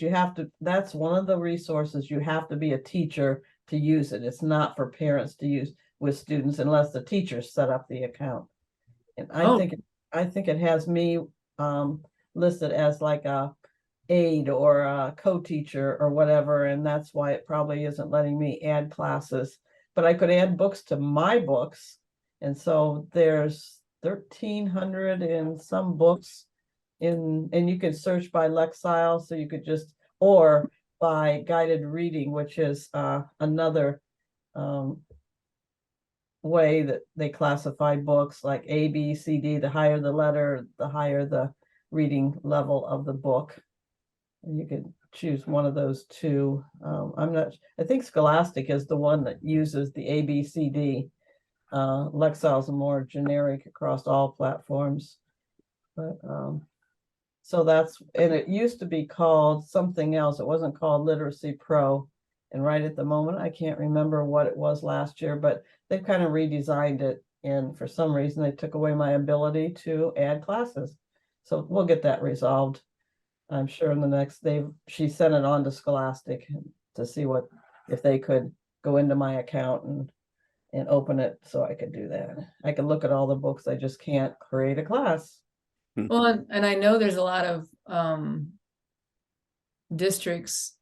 you have to, that's one of the resources, you have to be a teacher to use it. It's not for parents to use with students unless the teachers set up the account. And Oh, I think it has me listed as like a aide or a co-teacher or whatever, and that's why it probably isn't letting me add classes. But I could add books to my books, and so there's 1,300 and some books and you could search by Lexile, so you could just, or by guided reading, which is another way that they classify books, like A, B, C, D. The higher the letter, the higher the reading level of the book. And you could choose one of those two. I think Scholastic is the one that uses the A, B, C, D. Lexile's more generic across all platforms. But so and it used to be called something else. It wasn't called Literacy Pro. And right at the moment, I can't remember what it was last year, but they've kind of redesigned it. And for some reason, they took away my ability to add classes. So we'll get that resolved. I'm sure in the next, she sent it on to Scholastic to see if they could go into my account and open it so I could do that. I can look at all the books. I just can't create a class. well, and I know there's a lot of districts,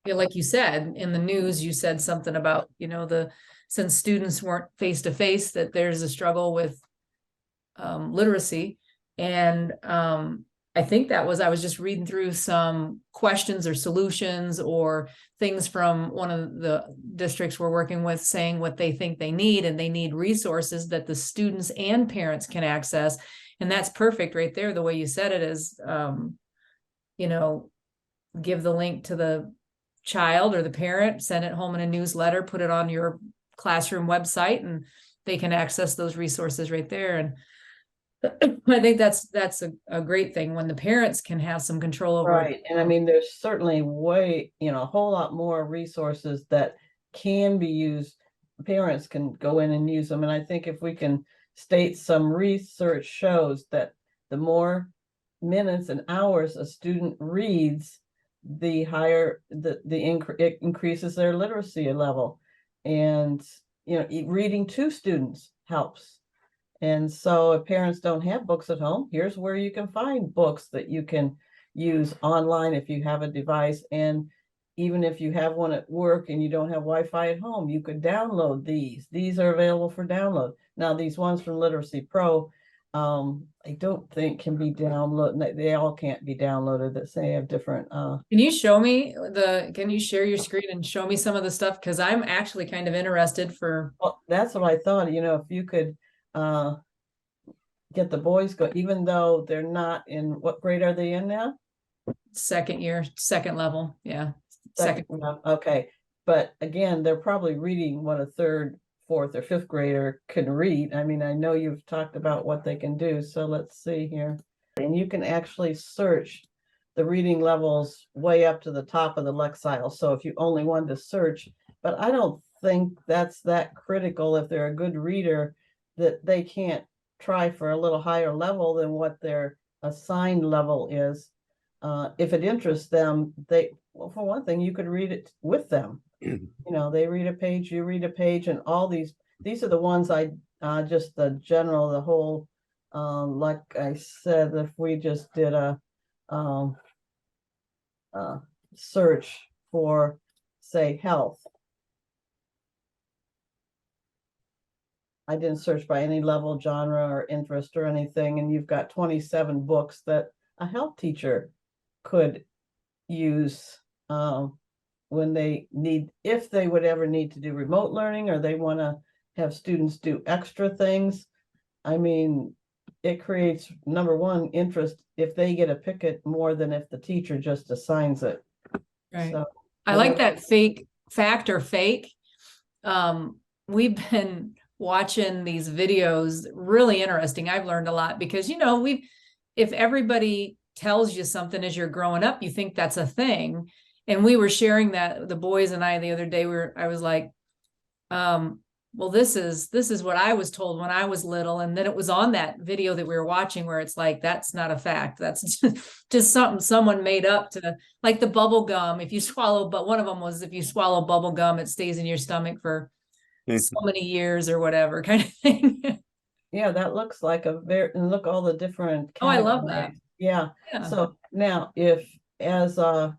like you said, in the news, you said something about, since students weren't face to face, that there's a struggle with literacy. And I think I was just reading through some questions or solutions or things from one of the districts we're working with, saying what they think they need, and they need resources that the students and parents can access. And that's perfect right there. The way you said it is, give the link to the child or the parent, send it home in a newsletter, put it on your classroom website, and they can access those resources right there. And I think that's a great thing when the parents can have some control over it. Right. And I mean, there's certainly a whole lot more resources that can be used. Parents can go in and use them. And I think if we can state, some research shows that the more minutes and hours a student reads, the higher it increases their literacy level. And reading to students helps. And so if parents don't have books at home, here's where you can find books that you can use online if you have a device. And even if you have one at work and you don't have Wi-Fi at home, you could download these. These are available for download. Now, these ones from Literacy Pro, I don't think can be downloaded. They all can't be downloaded. That say have different. Can you share your screen and show me some of the stuff? Because I'm actually kind of interested for. Well, that's what I thought. If you could get the boys go, even though they're not in, what grade are they in now? Second year, second level. Yeah. Second. Okay. But again, they're probably reading what a third, fourth, or fifth grader can read. I mean, I know you've talked about what they can do. So let's see here. And you can actually search the reading levels way up to the top of the Lexile. So if you only wanted to search, but I don't think that's that critical. If they're a good reader, that they can't try for a little higher level than what their assigned level is. If it interests them, well, for one thing, you could read it with them. They read a page, you read a page, and all these are the ones just the general, the whole, like I said, if we just did a search for, say, health. I didn't search by any level, genre, or interest or anything, and you've got 27 books that a health teacher could use when they need, if they would ever need to do remote learning, or they want to have students do extra things. I mean, it creates, number one, interest if they get to pick it more than if the teacher just assigns it. Right. So, I like that fact or fake. We've been watching these videos, really interesting. I've learned a lot because, if everybody tells you something as you're growing up, you think that's a thing. And we were sharing that, the boys and I, the other day, I was like, well, this is what I was told when I was little. And then it was on that video that we were watching where it's like, that's not a fact. That's just something someone made up to, like the bubble gum. If you swallow, but one of them was if you swallow bubble gum, it stays in your stomach for so many years or whatever kind of thing. Yeah, that looks like a very, and look all the different Oh, I love that. categories. Yeah. Yeah. So now if as a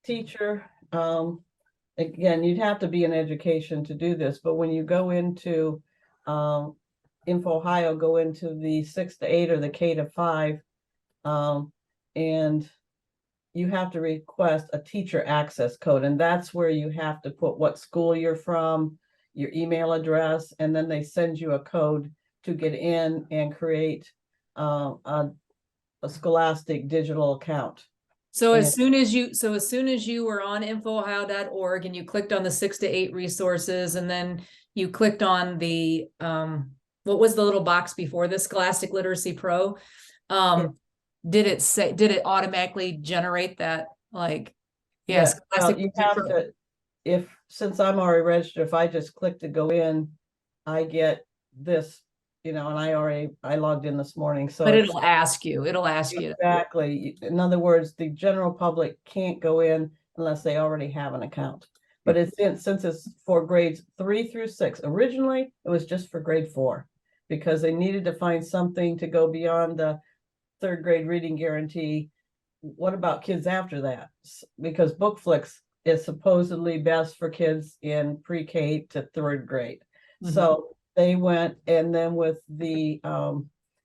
teacher, again, you'd have to be in education to do this, but when you go into Info Ohio, go into the 6 to 8 or the K to 5, and you have to request a teacher access code, and that's where you have to put what school you're from, your email address, and then they send you a code to get in and create a Scholastic digital account. So And as soon as you were on infoohio.org and you clicked on the 6 to 8 resources, and then you clicked on the what was the little box before the Scholastic Literacy Pro? Did it automatically generate that, like, yes, well, you have to, since I'm already registered, if I just click to go in, I get this, and I logged in this morning, so but it'll ask you exactly. In other words, the general public can't go in unless they already have an account. But since it's for grades 3 through 6. Originally, it was just for grade 4 because they needed to find something to go beyond the 3rd grade reading guarantee. What about kids after that? Because BookFlix is supposedly best for kids in pre-K to 3rd grade. So they went, and then with the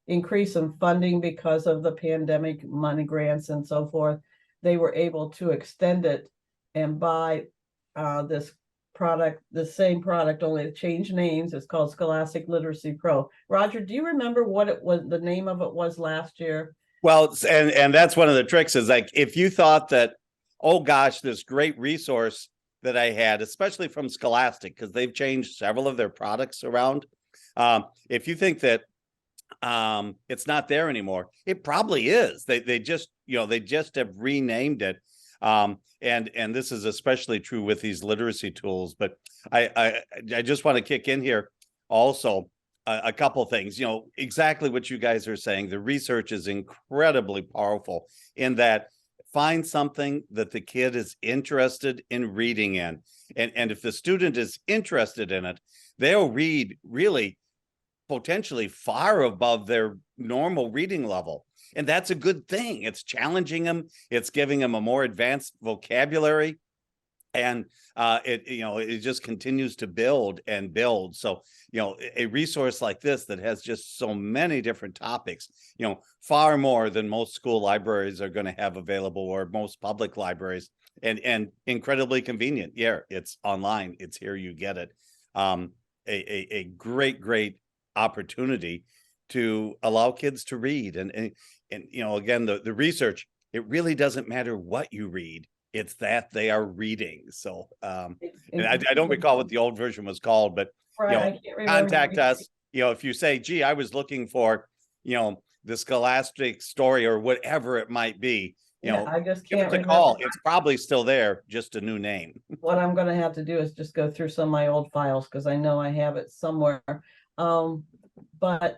increase in funding because of the pandemic, money grants and so forth, they were able to extend it and buy this product, the same product, only change names. It's called Scholastic Literacy Pro. Roger, do you remember what it was, the name of it was last year? Well, and that's one of the tricks is like, if you thought that, oh gosh, this great resource that I had, especially from Scholastic, because they've changed several of their products around. If you think that it's not there anymore, it probably is. They just have renamed it. And this is especially true with these literacy tools. But I just want to kick in here also a couple things. Exactly what you guys are saying. The research is incredibly powerful in that find something that the kid is interested in reading in. And if the student is interested in it, they'll read really potentially far above their normal reading level. And that's a good thing. It's challenging them. It's giving them a more advanced vocabulary. And it just continues to build and build. So, a resource like this that has just so many different topics, far more than most school libraries are going to have available, or most public libraries, and incredibly convenient. Yeah, it's online. It's here. You get it. A great opportunity to allow kids to read. And again, the research, it really doesn't matter what you read. It's that they are reading. So and I don't recall what the old version was called, but contact us. If you say, gee, I was looking for, the Scholastic story or whatever it might be, I just give can't it a call. It's probably still there, just a new name. What I'm going to have to do is just go through some of my old files because I know I have it somewhere. But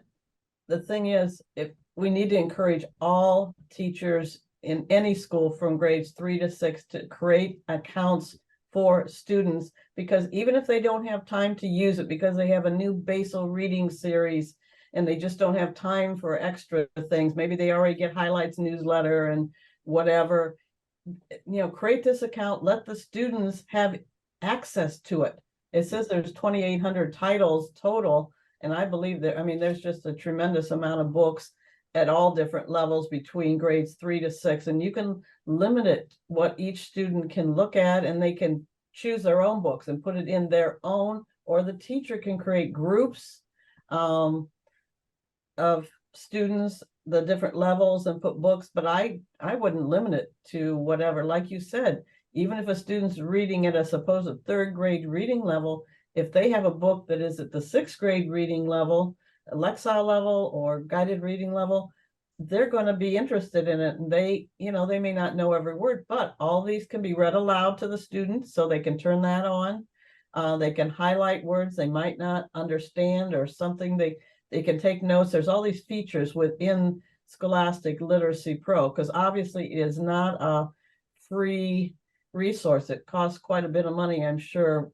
the thing is, if we need to encourage all teachers in any school from grades 3 to 6 to create accounts for students, because even if they don't have time to use it because they have a new basal reading series and they just don't have time for extra things, maybe they already get highlights newsletter and whatever, create this account, let the students have access to it. It says there's 2,800 titles total, and I believe that, there's just a tremendous amount of books at all different levels between grades 3 to 6, and you can limit it what each student can look at, and they can choose their own books and put it in their own, or the teacher can create groups of students, the different levels, and put books. But I wouldn't limit it to whatever, like you said, even if a student's reading at a supposed 3rd grade reading level, if they have a book that is at the 6th grade reading level, Lexile level, or guided reading level, they're going to be interested in it. And they may not know every word, but all these can be read aloud to the students, so they can turn that on. They can highlight words they might not understand or something. They can take notes. There's all these features within Scholastic Literacy Pro, because obviously it is not a free resource. It costs quite a bit of money, I'm sure,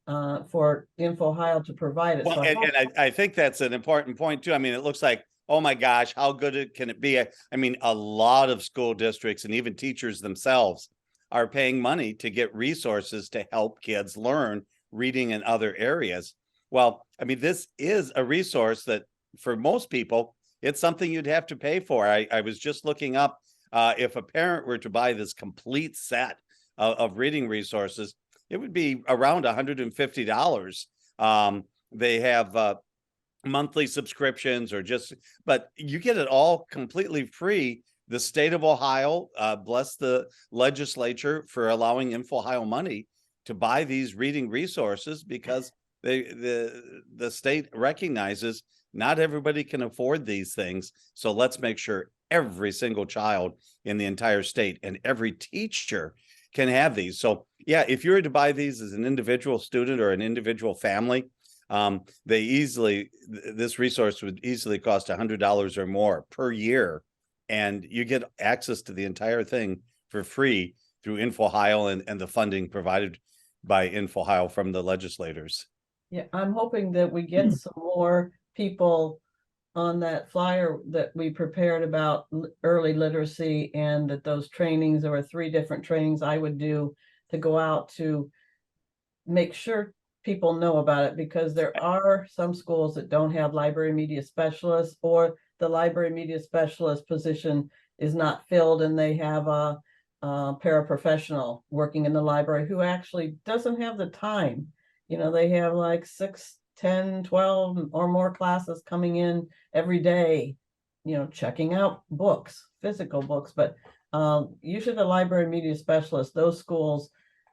for InfoOhio to provide it. Well, So and I think that's an important point too. I mean, it looks like, oh my gosh, how good can it be? I mean, a lot of school districts and even teachers themselves are paying money to get resources to help kids learn reading in other areas. Well, I mean, this is a resource that for most people, it's something you'd have to pay for. I was just looking up if a parent were to buy this complete set of reading resources, it would be around $150. They have monthly subscriptions or just, but you get it all completely free. The state of Ohio, bless the legislature for allowing InfoOhio money to buy these reading resources, because the state recognizes not everybody can afford these things. So let's make sure every single child in the entire state and every teacher can have these. So yeah, if you were to buy these as an individual student or an individual family, this resource would easily cost $100 or more per year. And you get access to the entire thing for free through InfoOhio and the funding provided by InfoOhio from the legislators. yeah, I'm hoping that we get some more people on that flyer that we prepared about early literacy, and that those trainings, there were 3 different trainings I would do to go out to make sure people know about it, because there are some schools that don't have library media specialists, or the library media specialist position is not filled and they have a paraprofessional working in the library who actually doesn't have the time. You know, they have like 6, 10, 12 or more classes coming in every day, you know, checking out books, physical books. But usually the library media specialists, those schools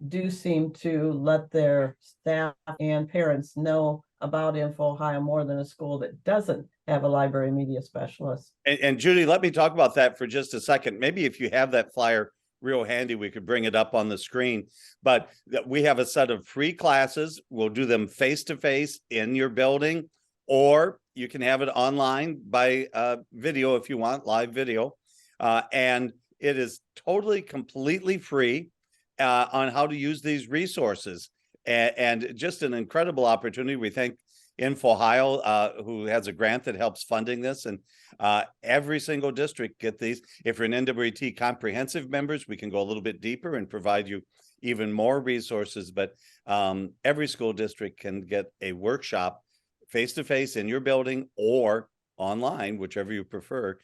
do seem to let their staff and parents know about InfoOhio more than a school that doesn't have a library media specialist. And Judy, let me talk about that for just a second. Maybe if you have that flyer real handy, we could bring it up on the screen. But we have a set of free classes. We'll do them face-to-face in your building, or you can have it online by video if you want, live video. And it is totally, completely free on how to use these resources. And just an incredible opportunity. We thank InfoOhio, who has a grant that helps funding this, and every single district get these. If you're an NWT comprehensive members, we can go a little bit deeper and provide you even more resources, but every school district can get a workshop face-to-face in your building or online, whichever you prefer.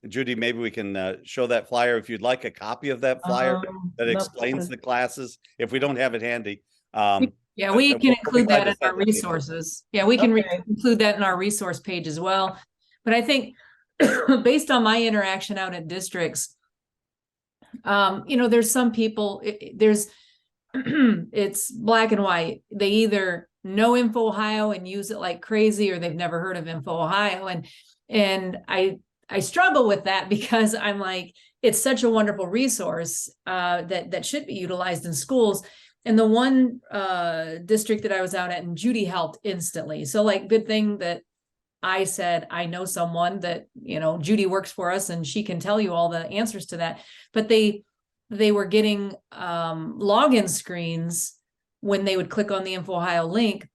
Judy, maybe we can show that flyer if you'd like a copy of that flyer that explains the classes, if we don't have it handy. Yeah, we can include that in our resources. Yeah, we can include that in our resource page as well. But I think based on my interaction out at districts, you know, there's some people, it's black and white. They either know InfoOhio and use it like crazy, or they've never heard of InfoOhio. And I struggle with that, because I'm like, it's such a wonderful resource that should be utilized in schools. And the one district that I was out at, and Judy helped instantly. So like, good thing that I said, I know someone that, you know, Judy works for us and she can tell you all the answers to that. But they were getting login screens when they would click on the InfoOhio link.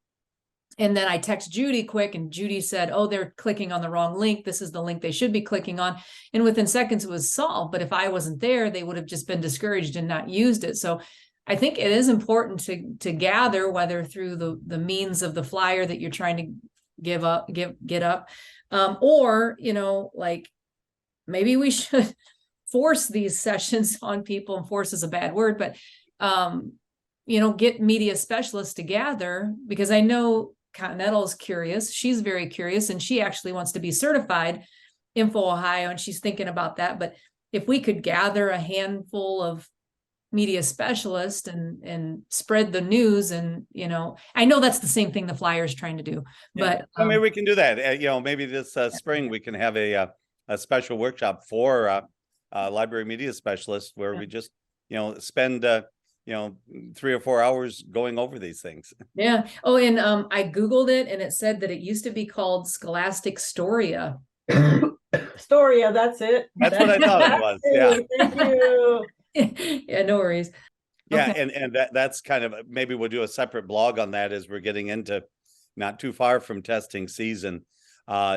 And then I text Judy quick, and Judy said, oh, they're clicking on the wrong link. This is the link they should be clicking on. And within seconds it was solved. But if I wasn't there, they would have just been discouraged and not used it. So I think it is important to gather, whether through the means of the flyer that you're trying to get up, or, you know, like maybe we should force these sessions on people. And force is a bad word, but you know, get media specialists to gather, because I know Continental is curious. She's very curious, and she actually wants to be certified InfoOhio, and she's thinking about that. But if we could gather a handful of media specialists and spread the news, and, you know, I know that's the same thing the flyer is trying to do, but well, maybe we can do that. You know, maybe this spring we can have a special workshop for library media specialists, where we just, you know, spend 3 or 4 hours going over these things. Yeah. Oh, and I Googled it and it said that it used to be called Scholastic Storia. Storia, that's it. That's what I thought it was. Yeah. Thank you. Yeah, no worries. Yeah, Okay. and that's kind of, maybe we'll do a separate blog on that as we're getting into not too far from testing season.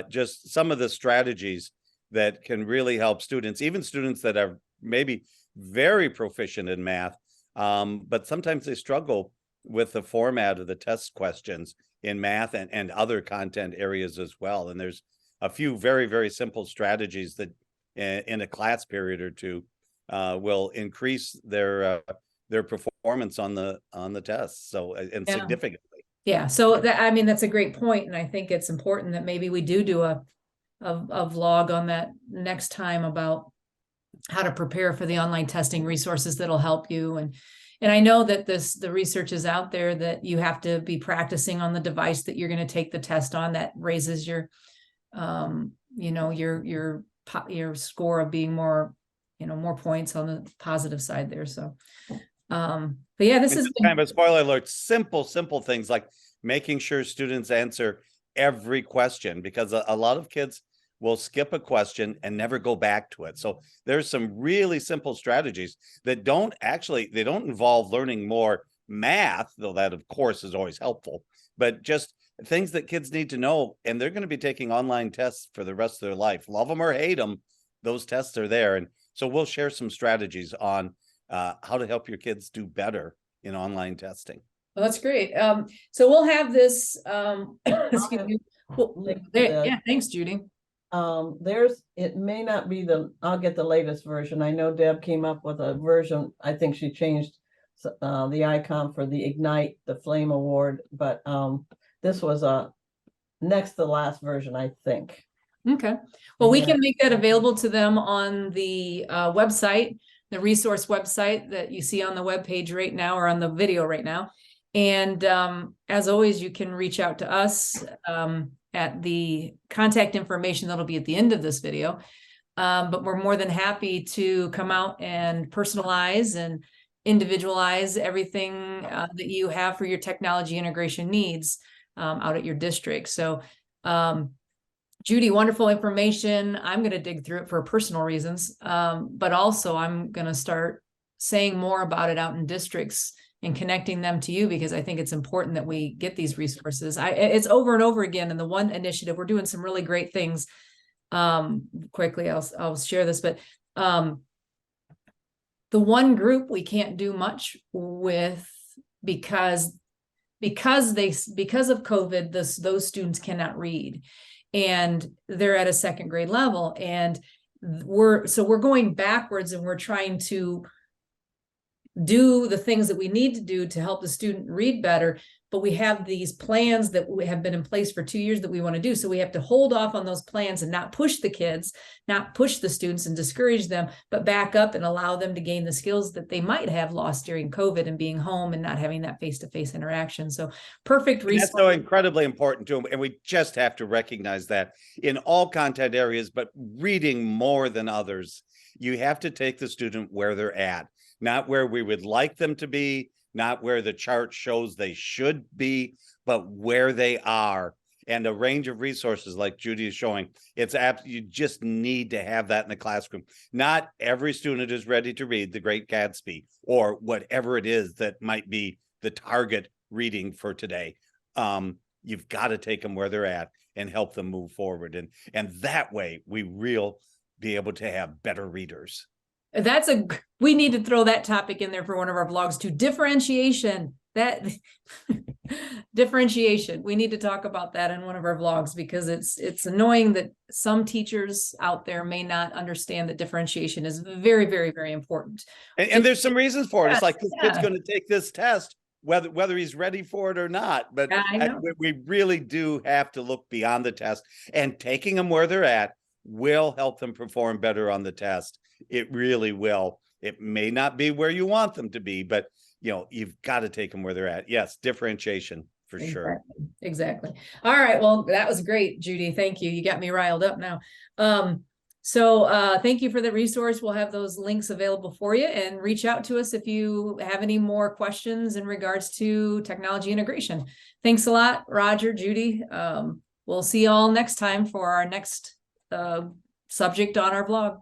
Just some of the strategies that can really help students, even students that are maybe very proficient in math, but sometimes they struggle with the format of the test questions in math and other content areas as well. And there's a few very, very simple strategies that in a class period or two will increase their performance on the tests. So, and Yeah. significantly. Yeah. So that, I mean, that's a great point. And I think it's important that maybe we do a vlog on that next time about how to prepare for the online testing resources that'll help you. And I know that the research is out there that you have to be practicing on the device that you're going to take the test on. That raises your, your score of being more, more points on the positive side there. So, but yeah, this is kind of a spoiler alert. Simple things like making sure students answer every question, because a lot of kids will skip a question and never go back to it. So there's some really simple strategies that don't involve learning more math, though that of course is always helpful, but just things that kids need to know. And they're going to be taking online tests for the rest of their life. Love them or hate them, those tests are there. And so we'll share some strategies on how to help your kids do better in online testing. Well, that's great. So we'll have this, excuse me. Yeah, thanks, Judy. It may not be I'll get the latest version. I know Deb came up with a version. I think she changed the icon for the Ignite, the Flame Award, but this was a next to last version, I think. Okay. Well, we can make that available to them on the website, the resource website that you see on the webpage right now, or on the video right now. And as always, you can reach out to us at the contact information that'll be at the end of this video. But we're more than happy to come out and personalize and individualize everything that you have for your technology integration needs out at your district. So Judy, wonderful information. I'm going to dig through it for personal reasons, but also I'm going to start saying more about it out in districts and connecting them to you, because I think it's important that we get these resources. It's over and over again. And the one initiative, we're doing some really great things. Quickly, I'll share this, but the one group we can't do much with because of COVID, those students cannot read, and they're at a second grade level, and we're going backwards, and we're trying to do the things that we need to do to help the student read better. But we have these plans that have been in place for 2 years that we want to do. So we have to hold off on those plans and not push the kids, not push the students and discourage them, but back up and allow them to gain the skills that they might have lost during COVID and being home and not having that face-to-face interaction. So perfect resource. That's so incredibly important to them. And we just have to recognize that in all content areas, but reading more than others, you have to take the student where they're at, not where we would like them to be, not where the chart shows they should be, but where they are. And a range of resources like Judy is showing, you just need to have that in the classroom. Not every student is ready to read The Great Gatsby or whatever it is that might be the target reading for today. You've got to take them where they're at and help them move forward. And that way we will be able to have better readers. We need to throw that topic in there for one of our blogs too. Differentiation, differentiation. We need to talk about that in one of our vlogs, because it's annoying that some teachers out there may not understand that differentiation is very, very, very important. And there's some reasons for it. It's like, this kid's going to take this test, whether he's ready for it or not. But we really do have to look beyond the test, and taking them where they're at will help them perform better on the test. It really will. It may not be where you want them to be, but you've got to take them where they're at. Yes, differentiation for sure. Exactly. All right. Well, that was great, Judy. Thank you. You got me riled up now. So thank you for the resource. We'll have those links available for you, and reach out to us if you have any more questions in regards to technology integration. Thanks a lot, Roger, Judy. We'll see you all next time for our next subject on our blog.